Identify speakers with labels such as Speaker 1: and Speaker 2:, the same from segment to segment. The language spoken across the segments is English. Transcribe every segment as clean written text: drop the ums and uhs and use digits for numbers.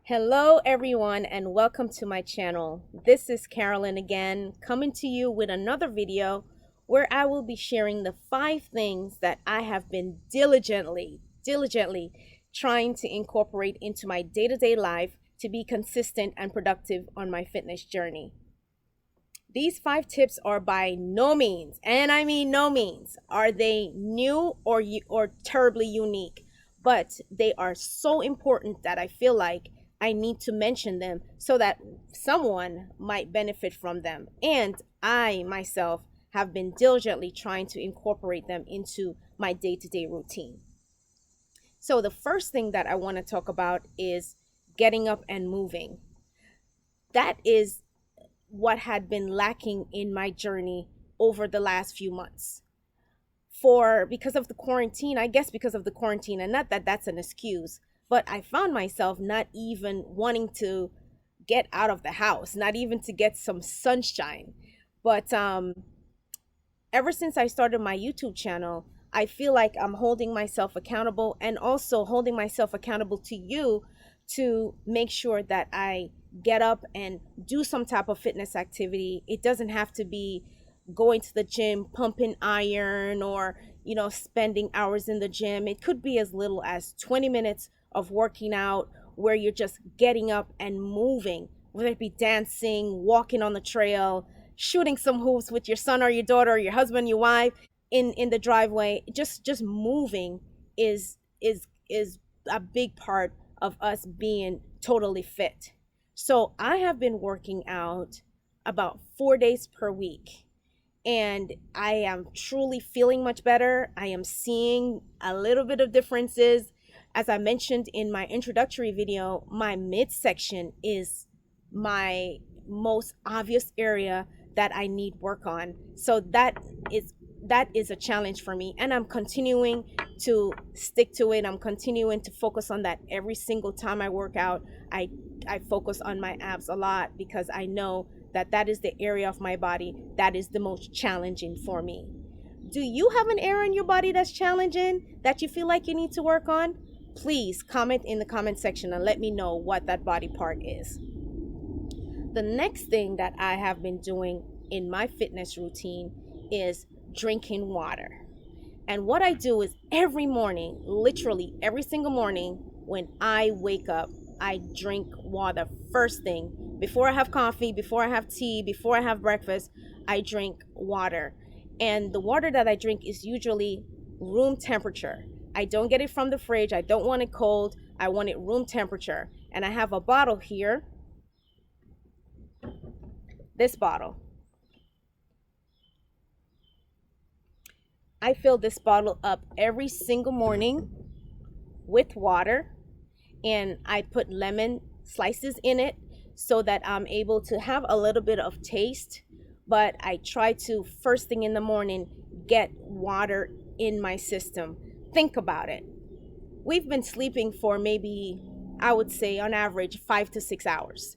Speaker 1: Hello, everyone, and welcome to my channel. This is Carolyn again, coming to you with another video where I will be sharing the 5 things that I have been diligently trying to incorporate into my day-to-day life to be consistent and productive on my fitness journey. These 5 tips are by no means, and I mean no means, are they new or terribly unique, but they are so important that I feel like I need to mention them so that someone might benefit from them. And I myself have been diligently trying to incorporate them into my day-to-day routine. So the first thing that I want to talk about is getting up and moving. That is what had been lacking in my journey over the last few months. Because of the quarantine, I guess because of the quarantine, and not that that's an excuse, but I found myself not even wanting to get out of the house, not even to get some sunshine. But ever since I started my YouTube channel, I feel like I'm holding myself accountable and also holding myself accountable to you to make sure that I get up and do some type of fitness activity. It doesn't have to be going to the gym, pumping iron, or, spending hours in the gym. It could be as little as 20 minutes of working out where you're just getting up and moving, whether it be dancing, walking on the trail, shooting some hoops with your son or your daughter or your husband, your wife in the driveway. Just moving is a big part of us being totally fit. So I have been working out about 4 days per week, and I am truly feeling much better. I am seeing a little bit of differences. As I mentioned in my introductory video, my midsection is my most obvious area that I need work on. So that is a challenge for me, and I'm continuing to stick to it. I'm continuing to focus on that every single time I work out. I focus on my abs a lot because I know that is the area of my body that is the most challenging for me. Do you have an area in your body that's challenging that you feel like you need to work on? Please comment in the comment section and let me know what that body part is. The next thing that I have been doing in my fitness routine is drinking water. And what I do is every morning, literally every single morning when I wake up, I drink water first thing. Before I have coffee, before I have tea, before I have breakfast, I drink water. And the water that I drink is usually room temperature. I don't get it from the fridge. I don't want it cold. I want it room temperature. And I have a bottle here. This bottle. I fill this bottle up every single morning with water, and I put lemon slices in it so that I'm able to have a little bit of taste. But I try to, first thing in the morning, get water in my system. Think about it. We've been sleeping for maybe, I would say on average, 5 to 6 hours.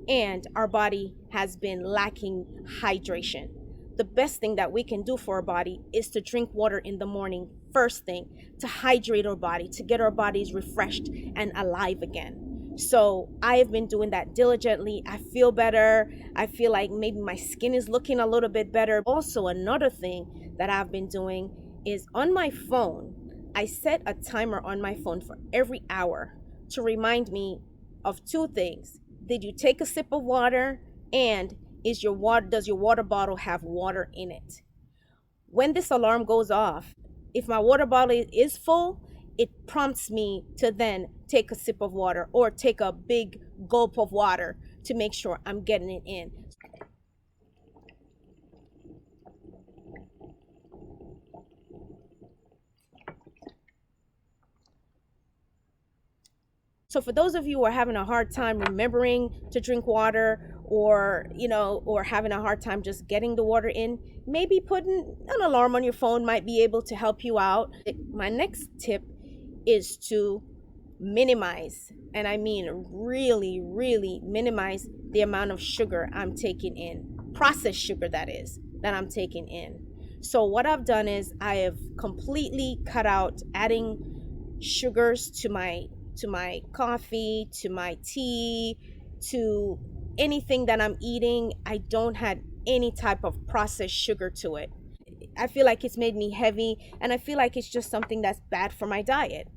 Speaker 1: And our body has been lacking hydration. The best thing that we can do for our body is to drink water in the morning, first thing, to hydrate our body, to get our bodies refreshed and alive again. So I have been doing that diligently. I feel better. I feel like maybe my skin is looking a little bit better. Also, another thing that I've been doing is on my phone, I set a timer on my phone for every hour to remind me of 2 things. Did you take a sip of water? And does your water bottle have water in it? When this alarm goes off, if my water bottle is full, it prompts me to then take a sip of water or take a big gulp of water to make sure I'm getting it in. So for those of you who are having a hard time remembering to drink water, or having a hard time just getting the water in, maybe putting an alarm on your phone might be able to help you out. My next tip is to minimize, and I mean really, really minimize the amount of sugar I'm taking in, processed sugar that is, that I'm taking in. So what I've done is I have completely cut out adding sugars to my to my coffee, to my tea, to anything that I'm eating, I don't have any type of processed sugar to it. I feel like it's made me heavy, and I feel like it's just something that's bad for my diet.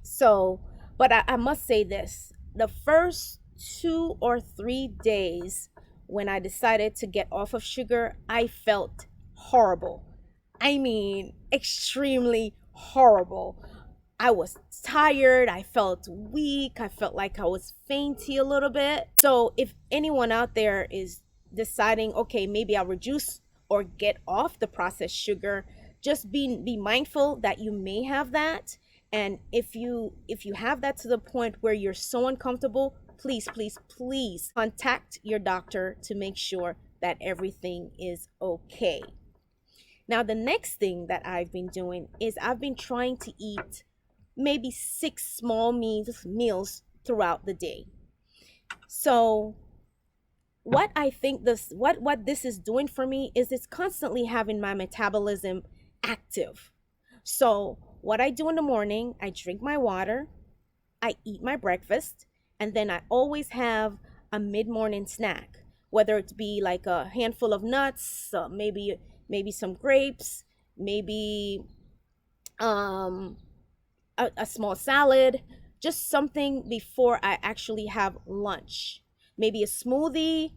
Speaker 1: So, but I must say this, the first 2 or 3 days when I decided to get off of sugar, I felt horrible. I mean, extremely horrible. I was tired, I felt weak, I felt like I was fainty a little bit. So, if anyone out there is deciding, okay, maybe I'll reduce or get off the processed sugar, just be mindful that you may have that. And if you have that to the point where you're so uncomfortable, please, please, please contact your doctor to make sure that everything is okay. Now, the next thing that I've been doing is I've been trying to eat maybe 6 small meals throughout the day. So what I think what this is doing for me is it's constantly having my metabolism active. So what I do in the morning, I drink my water, I eat my breakfast, and then I always have a mid-morning snack, whether it be like a handful of nuts, maybe some grapes, maybe um a small salad, just something before I actually have lunch. Maybe a smoothie,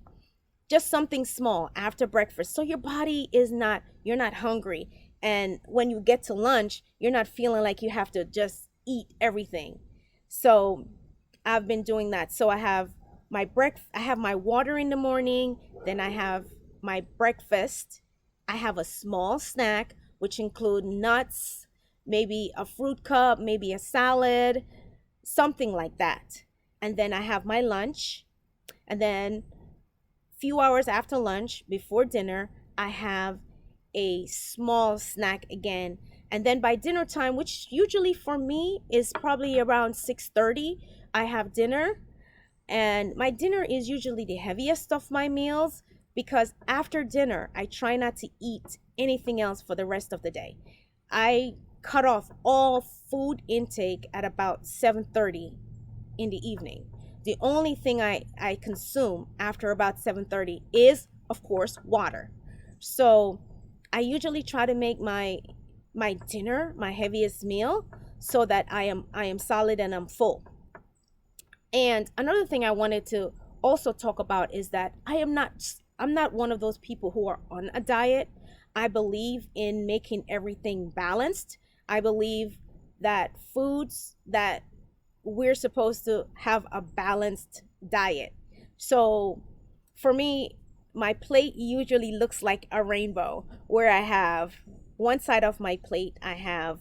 Speaker 1: just something small after breakfast. So your body is not, you're not hungry. And when you get to lunch, you're not feeling like you have to just eat everything. So I've been doing that. So I have my water in the morning, then I have my breakfast. I have a small snack, which include nuts, maybe a fruit cup, maybe a salad, something like that. And then I have my lunch. And then few hours after lunch, before dinner, I have a small snack again. And then by dinner time, which usually for me is probably around 6:30, I have dinner. And my dinner is usually the heaviest of my meals because after dinner, I try not to eat anything else for the rest of the day. I cut off all food intake at about 7:30 in the evening. The only thing I consume after about 7:30 is, of course, water. So I usually try to make my dinner my heaviest meal so that I am solid and I'm full. And another thing I wanted to also talk about is that I'm not one of those people who are on a diet. I believe in making everything balanced. I believe that foods that we're supposed to have a balanced diet. So for me, my plate usually looks like a rainbow where I have one side of my plate, I have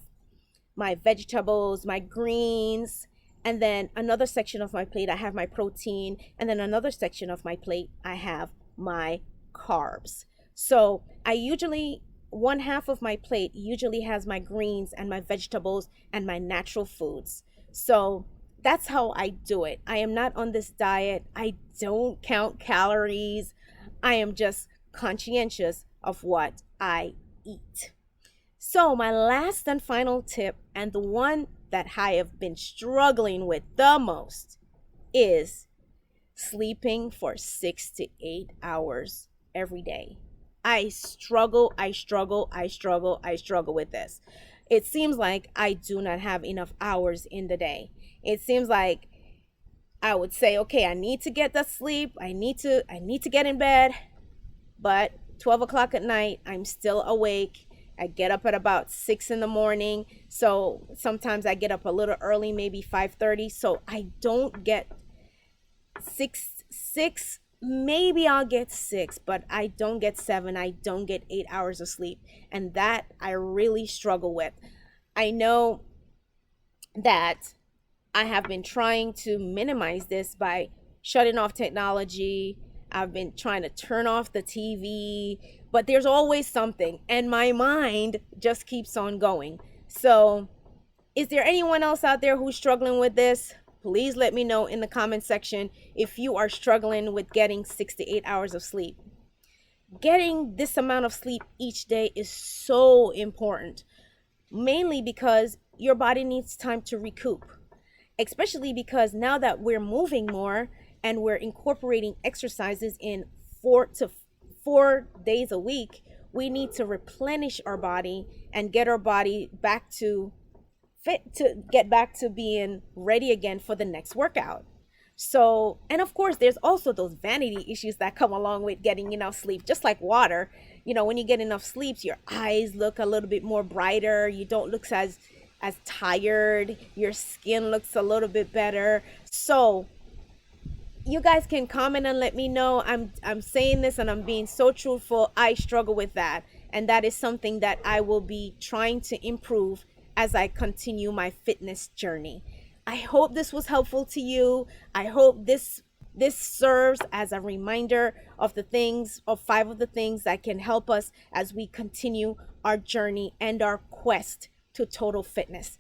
Speaker 1: my vegetables, my greens, and then another section of my plate, I have my protein, and then another section of my plate, I have my carbs. So I usually, one half of my plate usually has my greens and my vegetables and my natural foods. So that's how I do it. I am not on this diet. I don't count calories. I am just conscientious of what I eat. So, my last and final tip, and the one that I have been struggling with the most, is sleeping for 6 to 8 hours every day. I struggle with this. It seems like I do not have enough hours in the day. It seems like I would say, okay, I need to get the sleep. I need to get in bed. But 12 o'clock at night, I'm still awake. I get up at about 6 in the morning. So sometimes I get up a little early, maybe 5:30. So I don't get six, maybe I'll get 6, but I don't get 7. I don't get 8 hours of sleep. And that I really struggle with. I know that I have been trying to minimize this by shutting off technology. I've been trying to turn off the TV, but there's always something, and my mind just keeps on going. So, is there anyone else out there who's struggling with this? Please let me know in the comment section if you are struggling with getting 6 to 8 hours of sleep. Getting this amount of sleep each day is so important, mainly because your body needs time to recoup. especially because now that we're moving more and we're incorporating exercises in 4 days a week, we need to replenish our body and get our body back to fit, to get back to being ready again for the next workout. So, and of course, there's also those vanity issues that come along with getting enough sleep, just like water. When you get enough sleep, your eyes look a little bit more brighter. You don't look as tired. Your skin looks a little bit better. So, you guys can comment and let me know. I'm saying this and I'm being so truthful. I struggle with that, and that is something that I will be trying to improve as I continue my fitness journey. I hope this was helpful to you. I hope this serves as a reminder of 5 of the things that can help us as we continue our journey and our quest to total fitness.